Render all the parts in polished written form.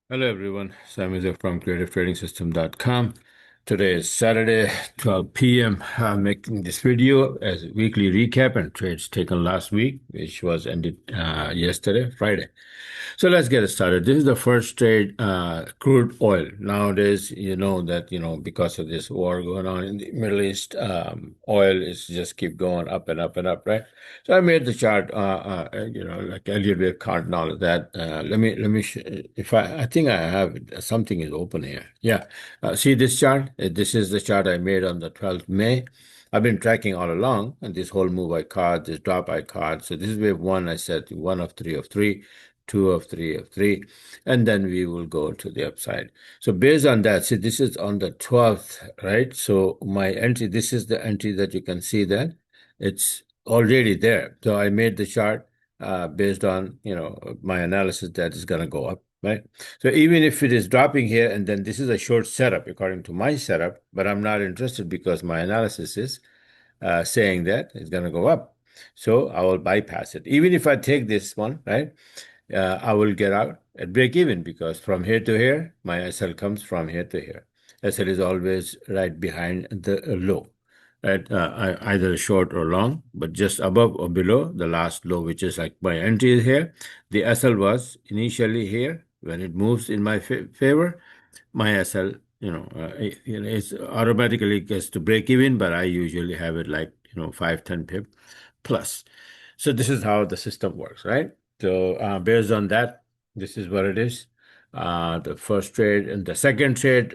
Hello everyone, Sam is from CreativeTradingSystem.com. Today is Saturday, 12 p.m. I'm making this video as a weekly recap and trades taken last week, which was ended yesterday, Friday. So let's get it started. This is the first trade, crude oil. Nowadays, because of this war going on in the Middle East, oil is just keep going up and up and up, right? So I made the chart, like Elliott wave count and all of that. If I think I have it, something is open here. Yeah. See this chart? This is the chart I made on the 12th May. I've been tracking all along, and this whole move I caught, this drop I caught. So this is wave one. I said one of three, two of three, and then we will go to the upside. So based on that, see, this is on the 12th, right? So my entry, this is the entry that you can see that it's already there. So I made the chart based on, my analysis that is going to go up, right? So even if it is dropping here, and then this is a short setup according to my setup, but I'm not interested because my analysis is saying that it's going to go up. So I will bypass it. Even if I take this one, right, I will get out at break even because from here to here, my SL comes from here to here. SL is always right behind the low, right? Either short or long, but just above or below the last low, which is like my entry is here. The SL was initially here. When it moves in my favor, my SL, it's automatically gets to break even, but I usually have it like, 5, 10 pip plus. So this is how the system works, right? So based on that, this is what it is. The first trade and the second trade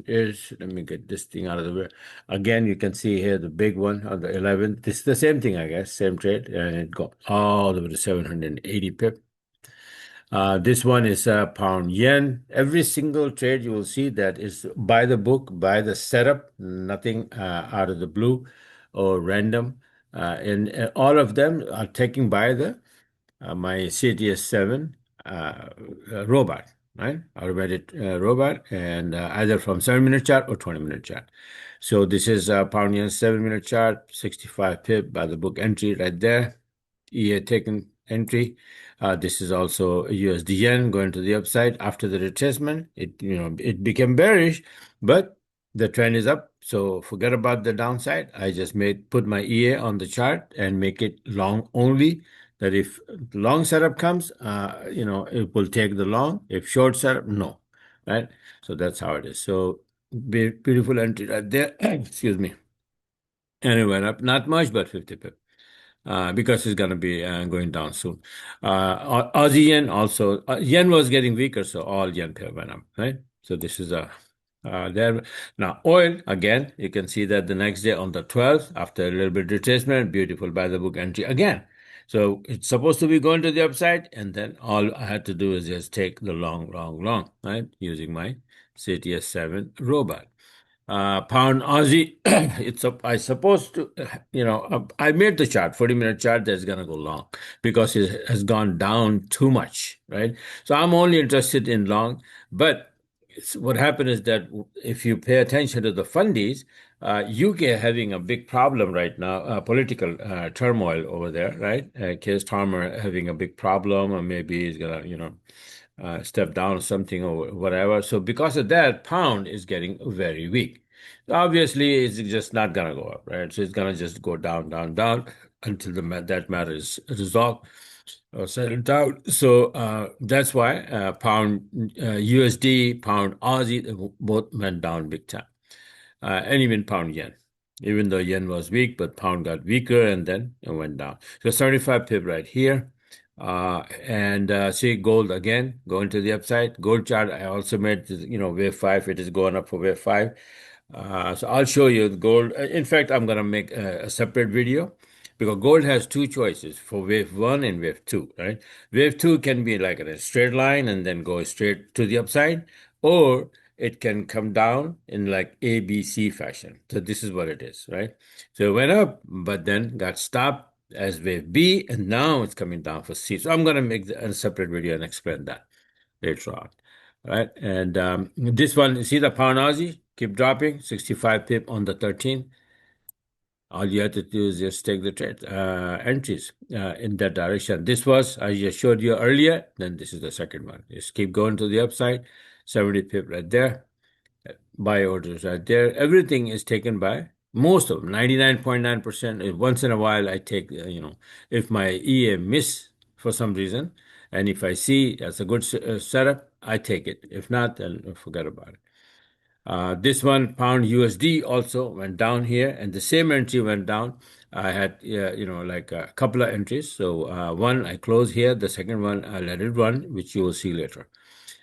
is, let me get this thing out of the way. Again, you can see here the big one on the 11th. This is the same thing, I guess, same trade, and it got all the way to 780 pip. This one is pound yen. Every single trade you will see that is by the book, by the setup, nothing out of the blue or random. And all of them are taken by the my CTS7 robot, right? Automated robot, and either from 7-minute chart or 20-minute chart. So this is pound yen 7-minute chart, 65 pip by the book entry right there. EA taken entry. This is also USD yen going to the upside after the retracement. It became bearish, but the trend is up. So forget about the downside. I just put my EA on the chart and make it long only. That if long setup comes, it will take the long. If short setup, no, right? So that's how it is. So beautiful entry right there. Excuse me. And it went up not much, but 50 pip because it's going to be going down soon. Aussie yen also, yen was getting weaker, so all yen pair went up, right? So this is a there. Now, oil, again, you can see that the next day on the 12th, after a little bit retracement, beautiful by the book entry again. So it's supposed to be going to the upside, and then all I had to do is just take the long, long, long, right? Using my CTS7 robot. Pound Aussie, I supposed to, I made the chart, 40-minute chart that's going to go long because it has gone down too much, right? So I'm only interested in long, but what happened is that if you pay attention to the fundies, UK having a big problem right now, political turmoil over there, right? Keir Starmer having a big problem, or maybe he's gonna, step down or something or whatever. So because of that, pound is getting very weak. Obviously, it's just not gonna go up, right? So it's gonna just go down, down, down until that matter is resolved or settled out. So that's why pound USD, pound Aussie, they both went down big time, and even pound yen. Even though yen was weak, but pound got weaker and then it went down. So 75 pip right here. And see gold again going to the upside. Gold chart I also made, wave five. It is going up for wave five. So I'll show you the gold. In fact, I'm gonna make a separate video because gold has two choices for wave one and wave two, right? Wave two can be like in a straight line and then go straight to the upside, or it can come down in like A, B, C fashion. So this is what it is, right? So it went up, but then got stopped as wave B, and now it's coming down for C. So I'm gonna make a separate video and explain that later on. Right. And this one, you see the pound Aussie keep dropping, 65 pip on the 13th. All you have to do is just take the trade entries in that direction. This was, I just showed you earlier, then this is the second one. Just keep going to the upside, 70 pip right there, buy orders right there. Everything is taken by most of them, 99.9%. Once in a while, I take, if my EA miss for some reason, and if I see that's a good setup, I take it. If not, then forget about it. This one, pound USD, also went down here, and the same entry went down. I had, like a couple of entries. So one I closed here, the second one I let it run, which you will see later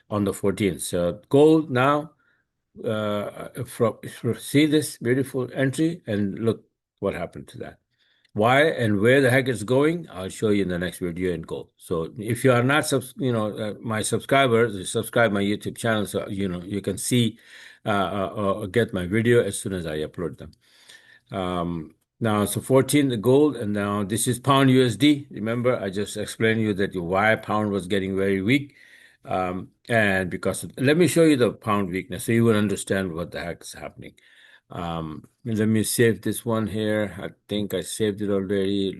on the 14th. So gold now, see this beautiful entry, and look what happened to that. Why and where the heck it's going, I'll show you in the next video in gold. So if you are not, my subscribers, you subscribe my YouTube channel, so you can see, get my video as soon as I upload them. Now, so 14, the gold, and now this is pound USD. Remember, I just explained to you that why pound was getting very weak. And let me show you the pound weakness so you will understand what the heck is happening. Let me save this one here. I think I saved it already.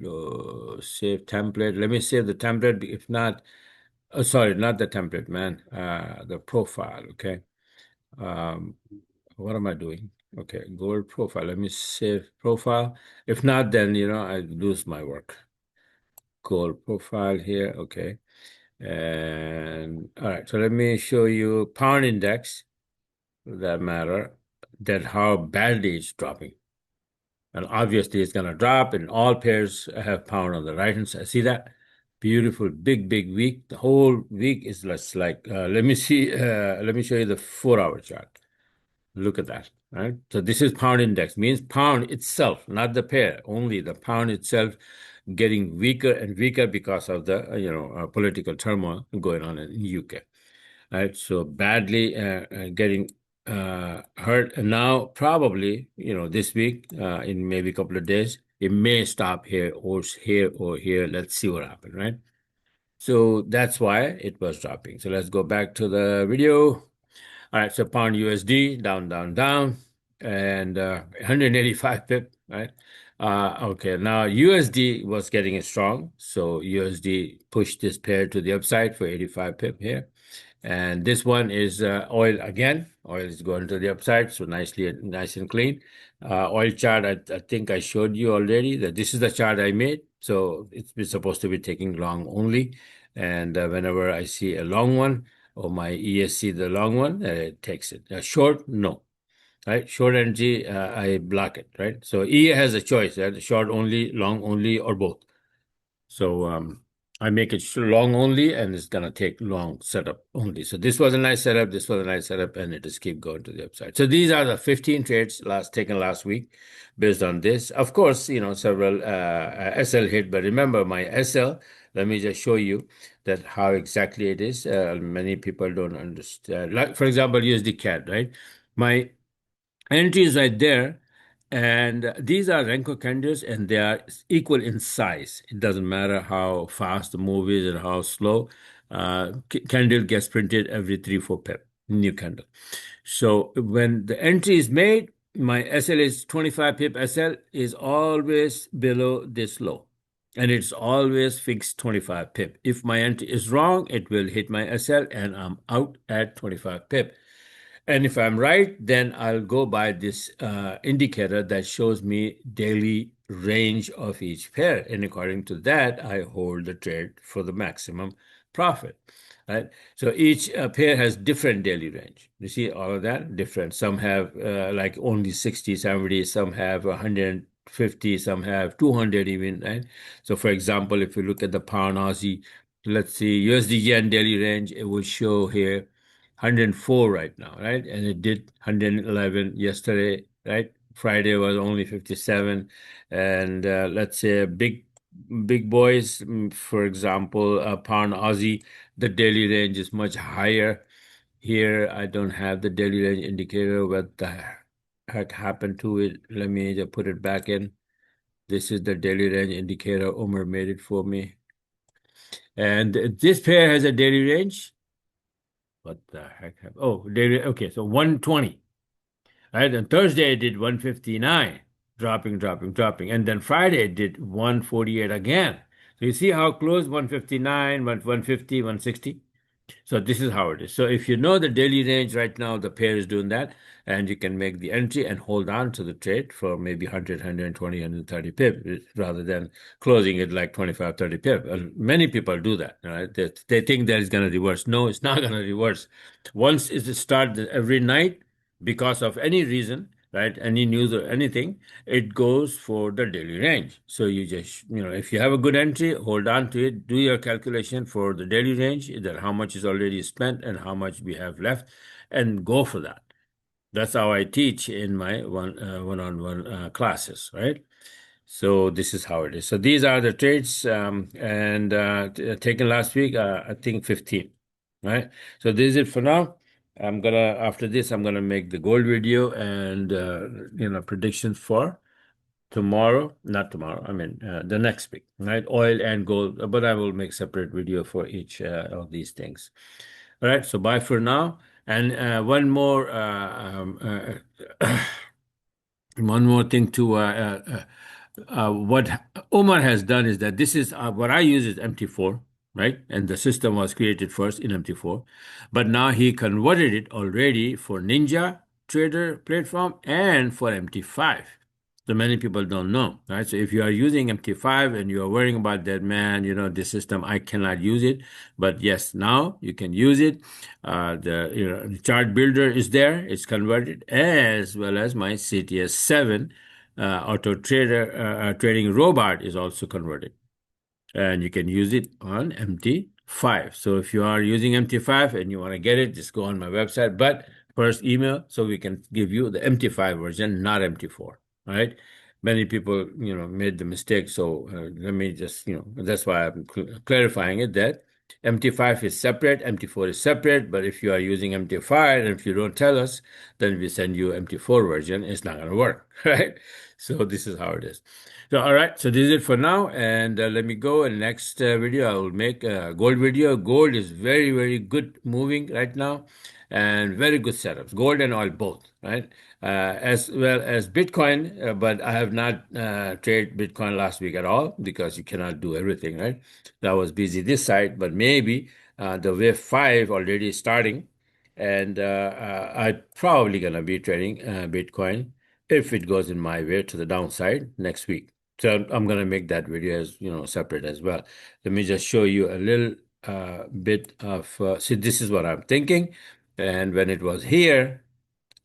Save template. Let me save the template. If not, oh, sorry, not the template, man. The profile. Okay. Um, what am I doing? Okay, gold profile. Let me save profile. If not, then I lose my work. Gold profile here. Okay. And all right, so let me show you pound index, for that matter, that how badly it's dropping. And obviously it's gonna drop, and all pairs have pound on the right hand side. See that? Beautiful, big, big week. The whole week is less like let me see, let me show you the 4-hour chart. Look at that, right? So this is pound index, means pound itself, not the pair, only the pound itself getting weaker and weaker because of the political turmoil going on in UK, right? So badly getting hurt, and now probably this week, in maybe a couple of days, it may stop here or here or here. Let's see what happens, right? So that's why it was dropping. So let's go back to the video. All right, so pound USD down, down, down, and 185 pip, right? Okay, now USD was getting strong, so USD pushed this pair to the upside for 85 pip here. And this one is oil again. Oil is going to the upside, so nice and clean. Oil chart, I think I showed you already that this is the chart I made. So it's supposed to be taking long only. And whenever I see a long one, or my ESC, the long one, it takes it. Short, no. Right? Short energy, I block it, right? So E has a choice, right? Short only, long only, or both. So I make it long only, and it's gonna take long setup only. So this was a nice setup, this was a nice setup, and it just keep going to the upside. So these are the 15 trades taken last week based on this. Of course, several SL hit, but remember my SL, let me just show you that how exactly it is. Many people don't understand. Like, for example, USD CAD, right? My entry is right there. And these are Renko candles, and they are equal in size. It doesn't matter how fast the move is and how slow. Candle gets printed every 3-4 pip, new candle. So when the entry is made, my SL is 25 pip. SL is always below this low, and it's always fixed 25 pip. If my entry is wrong, it will hit my SL, and I'm out at 25 pip. And if I'm right, then I'll go by this indicator that shows me daily range of each pair. And according to that, I hold the trade for the maximum profit. Right? So each pair has different daily range. You see all of that? Different. Some have like only 60, 70, some have 150, some have 200 even, right? So for example, if you look at the pound Aussie, let's see, USD yen daily range, it will show here 104 right now, right? And it did 111 yesterday, right? Friday was only 57. And let's say big boys, for example, pound Aussie, the daily range is much higher. Here, I don't have the daily range indicator. What the heck happened to it? Let me just put it back in. This is the daily range indicator. Omer made it for me. And this pair has a daily range. What the heck? Oh, daily. Okay, so 120. Right? On Thursday, I did 159. dropping, dropping, dropping. And then Friday it did 148 again. So you see how close 159, 150, 160? So this is how it is. So if you know the daily range right now, the pair is doing that, and you can make the entry and hold on to the trade for maybe 100, 120, 130 pip rather than closing it like 25, 30 pip. And many people do that, right? They think that it's going to reverse. No, it's not going to reverse. Once it starts every night, because of any reason, right? Any news or anything, it goes for the daily range. So you just, if you have a good entry, hold on to it, do your calculation for the daily range, that how much is already spent and how much we have left, and go for that. That's how I teach in my one-on-one classes, right? So this is how it is. So these are the trades and taken last week, I think 15, right? So this is it for now. After this, I'm gonna make the gold video and predictions for tomorrow, not tomorrow, I mean the next week, right? Oil and gold, but I will make separate video for each of these things. All right, so bye for now. And one more one more thing to what Omar has done is that this is what I use is MT4, right? And the system was created first in MT4, but now he converted it already for Ninja Trader platform and for MT5. So many people don't know, right? So if you are using MT5 and you are worrying about that, man, this system, I cannot use it. But yes, now you can use it. The chart builder is there; it's converted, as well as my CTS7 auto trader trading robot is also converted, and you can use it on MT5. So if you are using MT5 and you want to get it, just go on my website. But first email so we can give you the MT5 version, not MT4. All right. Many people, made the mistake. So let me just, that's why I'm clarifying it that MT5 is separate, MT4 is separate. But if you are using MT5 and if you don't tell us, then we send you MT4 version. It's not going to work, right? So this is how it is. So, all right. So this is it for now. And let me go. In the next video, I will make a gold video. Gold is very, very good moving right now and very good setups. Gold and oil both, right? As well as Bitcoin. But I have not traded Bitcoin last week at all because you cannot do everything, right? So I was busy this side, but maybe the wave 5 already starting. And I'm probably going to be trading Bitcoin if it goes in my way to the downside next week. So I'm going to make that video as separate as well. Let me just show you a little bit of see, this is what I'm thinking. And when it was here,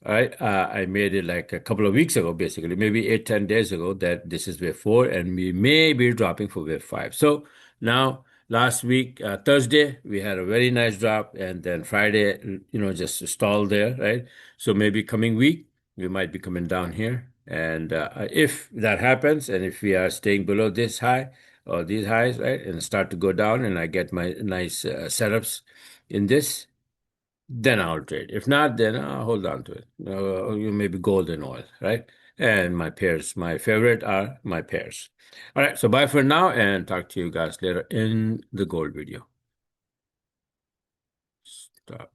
I made it like a couple of weeks ago, basically, maybe 8, 10 days ago, that this is wave 4 and we may be dropping for wave 5. So now last week, Thursday, we had a very nice drop, and then Friday, just stalled there, right? So maybe coming week, we might be coming down here. And if that happens, and if we are staying below this high or these highs, right, and start to go down, and I get my nice setups in this, then I'll trade. If not, then I'll hold on to it. Maybe gold and oil, right? And my pairs, my favorite are my pairs. All right, so bye for now, and talk to you guys later in the gold video. Stop.